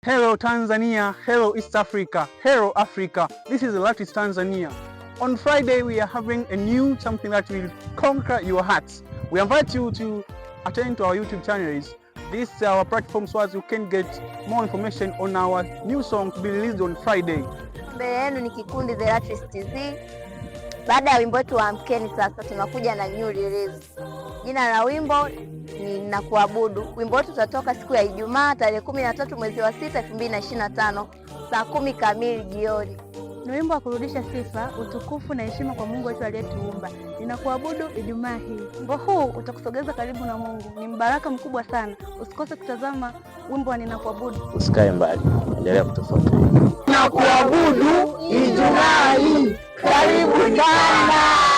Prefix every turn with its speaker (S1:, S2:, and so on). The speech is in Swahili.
S1: Hello Tanzania, hello East Africa, hello Africa. This is Latest Tanzania. On Friday we are having a new something that will conquer your hearts. We invite you to attend to our YouTube channels. This is our platform so as you can get more information on our new song to be released on Friday.
S2: Mbele yenu ni kikundi The Latest TZ. Baada ya wimbo wetu wa Amkeni sasa tunakuja na new release. Jina la wimbo ni Nakuabudu. Wimbo wetu utatoka siku ya Ijumaa tarehe 13 mwezi wa 6 2025 saa 10 kamili jioni.
S3: Ni wimbo wa kurudisha sifa, utukufu na heshima kwa Mungu wetu aliyetuumba. Ninakuabudu Ijumaa hii. Wimbo huu utakusogeza karibu na Mungu. Ni mbaraka mkubwa sana. Usikose kutazama wimbo wa Ninakuabudu.
S4: Usikae mbali. Endelea kutufuatilia.
S1: Nakuabudu Ijumaa hii. Karibu sana.